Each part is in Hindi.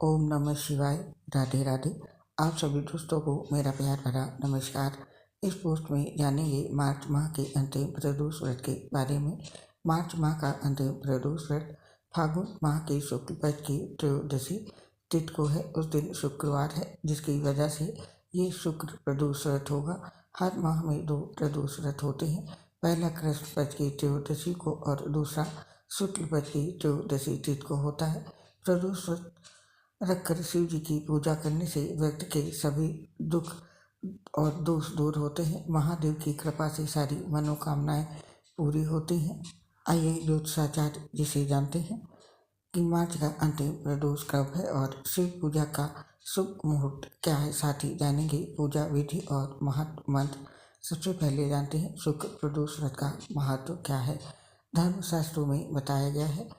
ओम नमः शिवाय। राधे राधे। आप सभी दोस्तों को मेरा प्यार भरा नमस्कार। इस पोस्ट में जानेंगे मार्च माह के अंतिम प्रदोष व्रत के बारे में। मार्च माह का अंतिम प्रदोष व्रत फागुन माह के शुक्ल पक्ष की त्रयोदशी तिथि को है। उस दिन शुक्रवार है, जिसकी वजह से ये शुक्र प्रदोष व्रत होगा। हर माह में 2 प्रदोष व्रत होते हैं। पहला कृष्ण पक्ष की त्रयोदशी को और दूसरा शुक्ल पक्ष की त्रयोदशी तिथि को होता है। प्रदोष व्रत रखकर शिव जी की पूजा करने से व्यक्ति के सभी दुख और दोष दूर होते हैं। महादेव की कृपा से सारी मनोकामनाएं पूरी होती हैं। आइए ज्योतिषाचार्य जिसे जानते हैं कि मार्च का अंतिम प्रदोष कब है और शिव पूजा का शुभ मुहूर्त क्या है। साथ ही जानेंगे पूजा विधि और महत्व मंत्र। सबसे पहले जानते हैं शुक्र प्रदोष व्रत का महत्व क्या है। धर्मशास्त्रों में बताया गया है,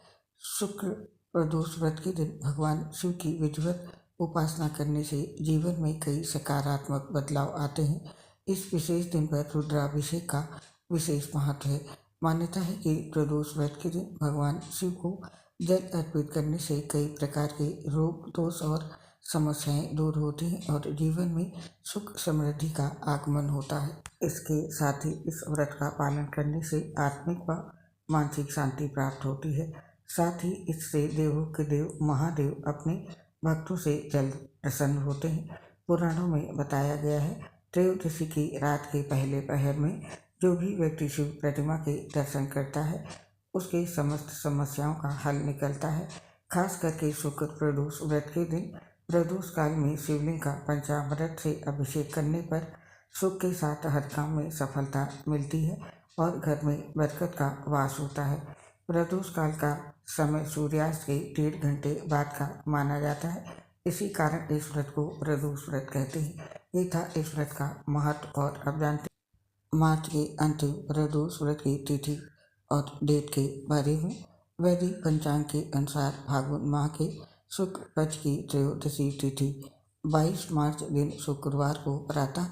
शुक्र प्रदोष व्रत के दिन भगवान शिव की विधिवत उपासना करने से जीवन में कई सकारात्मक बदलाव आते हैं। इस विशेष दिन पर रुद्राभिषेक का विशेष महत्व है। मान्यता है कि प्रदोष व्रत के दिन भगवान शिव को जल अर्पित करने से कई प्रकार के रोग दोष और समस्याएं दूर होती हैं और जीवन में सुख समृद्धि का आगमन होता है। इसके साथ ही इस व्रत का पालन करने से आत्मिक व मानसिक शांति प्राप्त होती है। साथ ही इससे देवों के देव महादेव अपने भक्तों से जल्द प्रसन्न होते हैं। पुराणों में बताया गया है, त्रयोदशी की रात के पहले पहर में जो भी व्यक्ति शिव प्रतिमा के दर्शन करता है, उसके समस्त समस्याओं का हल निकलता है। खास करके शुक्र प्रदोष व्रत के दिन प्रदोष काल में शिवलिंग का पंचामृत से अभिषेक करने पर सुख के साथ हर काम में सफलता मिलती है और घर में बरकत का वास होता है। प्रदोष काल का समय सूर्यास्त के 1.5 घंटे बाद का माना जाता है। इसी कारण इस व्रत को प्रदोष व्रत कहते हैं। ये था इस व्रत का महत्व। और अब जानते हैं मार्च के अंतिम प्रदोष व्रत की तिथि और डेट के बारे में। वैदिक पंचांग के अनुसार फागुन माह के शुक्ल पक्ष की त्रयोदशी तिथि 22 मार्च दिन शुक्रवार को प्रातः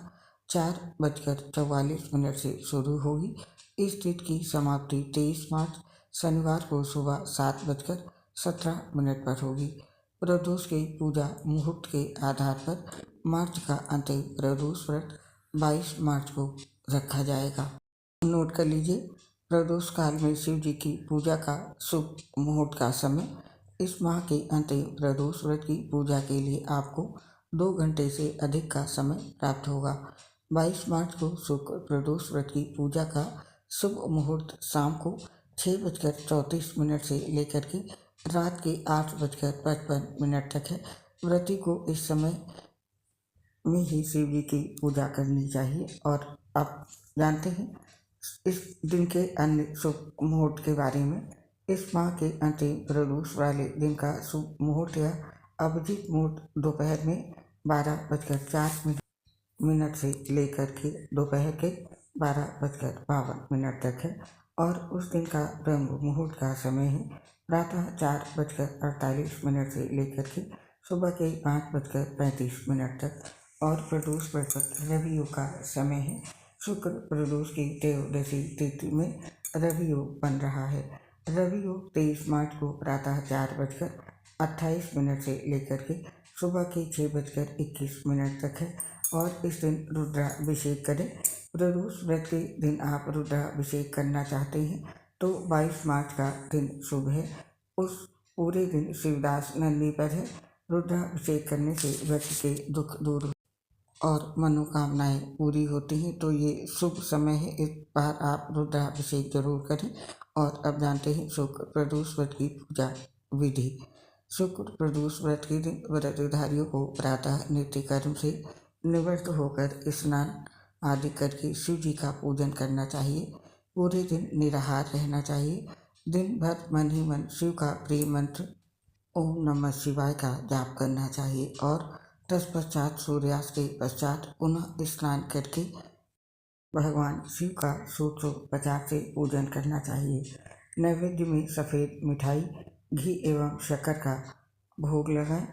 4:44 से शुरू होगी। इस तिथि की समाप्ति 23 मार्च शनिवार को सुबह 7:17 पर होगी। प्रदोष की पूजा मुहूर्त के आधार पर मार्च का अंतिम प्रदोष व्रत 22 मार्च को रखा जाएगा। नोट कर लीजिए, प्रदोष काल में शिव जी की पूजा का शुभ मुहूर्त का समय। इस माह के अंतिम प्रदोष व्रत की पूजा के लिए आपको 2 घंटे से अधिक का समय प्राप्त होगा। 22 मार्च को शुक्र प्रदोष व्रत की पूजा का शुभ मुहूर्त शाम को 6:34 से लेकर के रात के 8:55 तक है। व्रती को इस समय में ही शिव जी की पूजा करनी चाहिए। और आप जानते हैं इस दिन के अन्य शुभ मुहूर्त के बारे में। इस माह के अंतिम प्रदोष वाले दिन का शुभ मुहूर्त या अभिजीत मुहूर्त दोपहर में 12:04 से लेकर के दोपहर के 12:52 तक है। और उस दिन का ब्रह्म मुहूर्त का समय है प्रातः 4:48 से लेकर के सुबह के 5:35 तक। और प्रदोष व्रत रवि योग का समय है। शुक्र प्रदोष की त्रयोदशी तिथि में रवि योग बन रहा है। रवि योग 23 मार्च को प्रातः 4:28 से लेकर के सुबह के 6:21 तक है। और इस दिन रुद्राभिषेक करें। प्रदोष व्रत के दिन आप रुद्राभिषेक करना चाहते हैं तो 22 मार्च का दिन शुभ है। उस पूरे दिन शिवदास नंदी पर है। रुद्राभिषेक करने से व्यक्ति के दुख दूर और मनोकामनाएं पूरी होती हैं, तो ये शुभ समय है। इस बार आप रुद्राभिषेक जरूर करें। और अब जानते हैं शुक्र प्रदोष व्रत की पूजा विधि। शुक्र प्रदोष व्रत के दिन व्रतधारियों को प्रातः नित्य कर्म से निवृत्त होकर स्नान आदि करके शिव जी का पूजन करना चाहिए। पूरे दिन निराहार रहना चाहिए। दिन भर मन ही मन शिव का प्रिय मंत्र ओम नमः शिवाय का जाप करना चाहिए। और तत्पश्चात सूर्यास्त के पश्चात पुनः स्नान करके भगवान शिव का 150 से पूजन करना चाहिए। नैवेद्य में सफ़ेद मिठाई, घी एवं शक्कर का भोग लगाएं।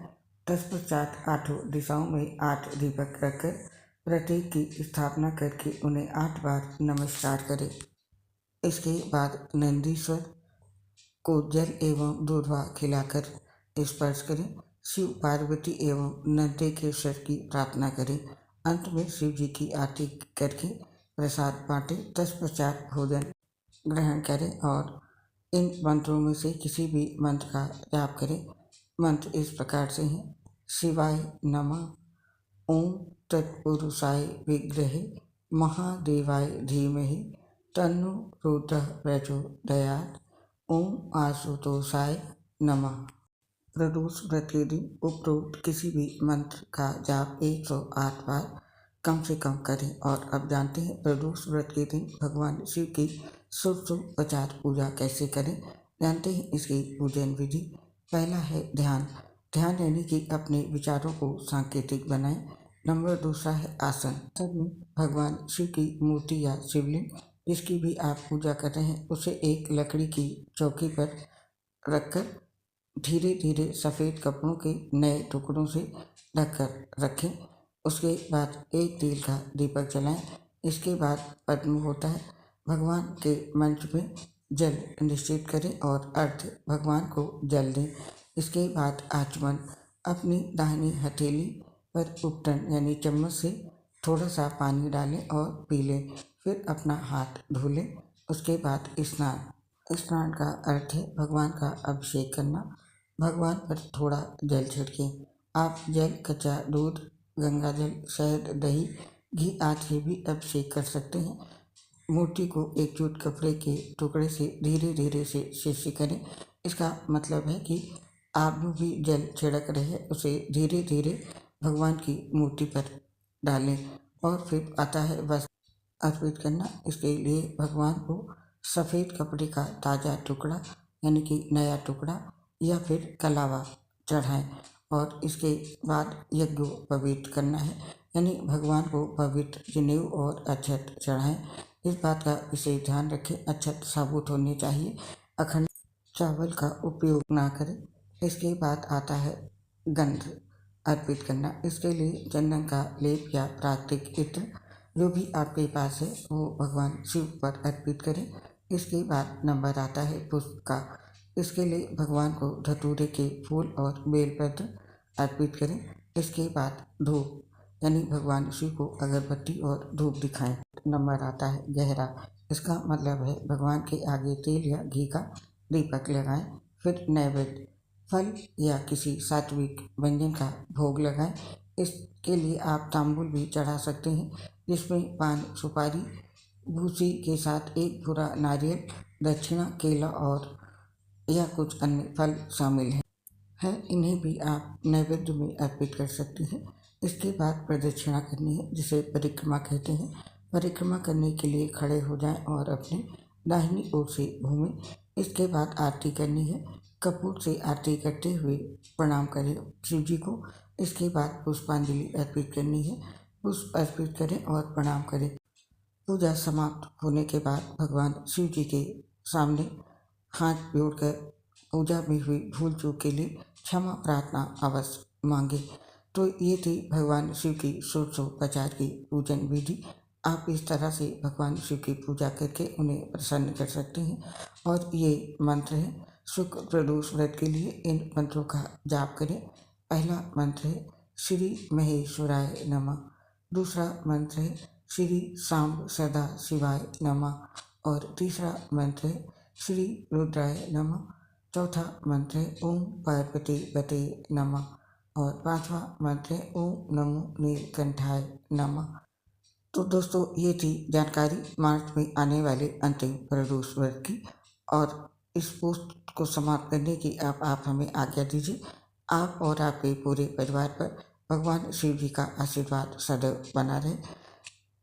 तत्पश्चात 8 दिशाओं में 8 दीपक रखकर प्रत्येक की स्थापना करके उन्हें 8 बार नमस्कार करें। इसके बाद नंदीश्वर को जल एवं दूधवा खिलाकर स्पर्श करें। शिव पार्वती एवं नंदकेश्वर की प्रार्थना करें। अंत में शिव जी की आरती करके प्रसाद बांटे। तत्पश्चात भोजन ग्रहण करें और इन मंत्रों में से किसी भी मंत्र का जाप करें। मंत्र इस प्रकार से हैं: शिवाय नमः, ओम तत्पुरुषाय विद्महे महादेवाय धीमहि तन्नो रुद्रः प्रचोदयात्, ओम आशुतोषाय नमः। प्रदोष व्रत के दिन उपरोक्त किसी भी मंत्र का जाप 108 बार कम से कम करें। और अब जानते हैं प्रदोष व्रत के दिन भगवान शिव की षोडशोपचार पूजा कैसे करें। जानते हैं इसकी पूजन विधि। पहला है ध्यान। ध्यान यानी कि अपने विचारों को सांकेतिक बनाएं। नंबर दूसरा है आसन। आसन में भगवान शिव की मूर्ति या शिवलिंग जिसकी भी आप पूजा कर रहे हैं उसे एक लकड़ी की चौकी पर रखकर धीरे धीरे सफ़ेद कपड़ों के नए टुकड़ों से ढककर रखें। उसके बाद एक तेल का दीपक जलाएं। इसके बाद पद्म होता है, भगवान के मंच में जल निश्चित करें और अर्घ्य भगवान को जल दें। इसके बाद आचमन। अपनी दाहिनी हथेली पर उपटन यानी चम्मच से थोड़ा सा पानी डालें और पी लें। फिर अपना हाथ धो लें। उसके बाद स्नान। स्नान का अर्थ है भगवान का अभिषेक करना। भगवान पर थोड़ा जल छिड़कें। आप जल, कच्चा दूध, गंगा जल, शहद, दही, घी आदि से भी अभिषेक कर सकते हैं। मूर्ति को एकजुट कपड़े के टुकड़े से धीरे धीरे से शिष्य करें। इसका मतलब है कि आप जो भी जल छिड़क रहे हैं उसे धीरे धीरे भगवान की मूर्ति पर डालें। और फिर आता है वस्त्र अर्पित करना। इसके लिए भगवान को सफ़ेद कपड़े का ताज़ा टुकड़ा यानी कि नया टुकड़ा या फिर कलावा चढ़ाएं। और इसके बाद यज्ञोपवीत करना है यानी भगवान को पवित्र जनेऊ और अक्षत चढ़ाएं। इस बात का विशेष ध्यान रखें, अक्षत साबुत होने चाहिए, अखंड चावल का उपयोग ना करें। इसके बाद आता है गंध अर्पित करना। इसके लिए चंदन का लेप या प्राकृतिक इत्र जो भी आपके पास है वो भगवान शिव पर अर्पित करें। इसके बाद नंबर आता है पुष्प का। इसके लिए भगवान को धतूरे के फूल और बेलपत्र अर्पित करें। इसके बाद धूप यानी भगवान शिव को अगरबत्ती और धूप दिखाएं। नंबर आता है गहरा। इसका मतलब है भगवान के आगे तेल या घी का दीपक लगाएं। फिर नैवेद्य फल या किसी सात्विक व्यंजन का भोग लगाएं। इसके लिए आप तांबूल भी चढ़ा सकते हैं जिसमें पान, सुपारी, भूसी के साथ एक पूरा नारियल, दक्षिणा, केला और या कुछ अन्य फल शामिल हैं। इन्हें भी आप नैवेद्य में अर्पित कर सकते हैं। इसके बाद प्रदक्षिणा करनी है जिसे परिक्रमा कहते हैं। परिक्रमा करने के लिए खड़े हो जाएं और अपने दाहिनी ओर से घूमें। इसके बाद आरती करनी है। कपूर से आरती करते हुए प्रणाम करें शिव जी को। इसके बाद पुष्पांजलि अर्पित करनी है। पुष्प अर्पित करें और प्रणाम करें। पूजा समाप्त होने के बाद भगवान शिव जी के सामने हाथ जोड़कर पूजा में हुई भूल चूक के लिए क्षमा प्रार्थना अवश्य मांगे। तो ये थी भगवान शिव की षोडशोपचार की पूजन विधि। आप इस तरह से भगवान शिव की पूजा करके उन्हें प्रसन्न कर सकते हैं। और ये मंत्र है शुक्ल प्रदोष व्रत के लिए इन मंत्रों का जाप करें। पहला मंत्र है श्री महेश्वराय नमः। दूसरा मंत्र है श्री सांब सदा शिवाय नमः। और तीसरा मंत्र है श्री रुद्राय नमः। चौथा मंत्र है ओम पार्वती पते नमः। और पांचवा मंत्र है ओम नमो नीलकंठाय नमः। तो दोस्तों ये थी जानकारी मार्च में आने वाले अंतिम प्रदोष व्रत की। और इस पोस्ट को समाप्त करने की आप हमें आज्ञा दीजिए। आप और आपके पूरे परिवार पर भगवान शिव जी का आशीर्वाद सदैव बना रहे।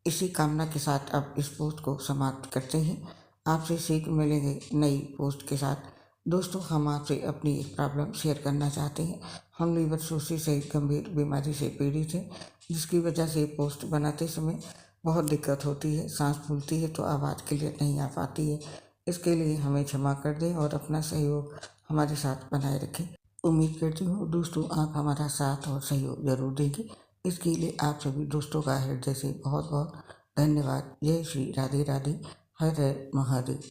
इसी कामना के साथ अब इस पोस्ट को समाप्त करते हैं। आपसे शीघ्र मिलेंगे नई पोस्ट के साथ। दोस्तों हम आपसे अपनी एक प्रॉब्लम शेयर करना चाहते हैं। हम लीवर सोसिस सहित गंभीर बीमारी से पीड़ित हैं जिसकी वजह से पोस्ट बनाते समय बहुत दिक्कत होती है, सांस फूलती है तो आवाज़ क्लियर नहीं आ पाती है। इसके लिए हमें क्षमा कर दें और अपना सहयोग हमारे साथ बनाए रखें। उम्मीद करती हूँ दोस्तों आप हमारा साथ और सहयोग जरूर देंगे। इसके लिए आप सभी दोस्तों का हृदय से बहुत बहुत धन्यवाद। जय श्री राधे राधे। हर हर महादेव।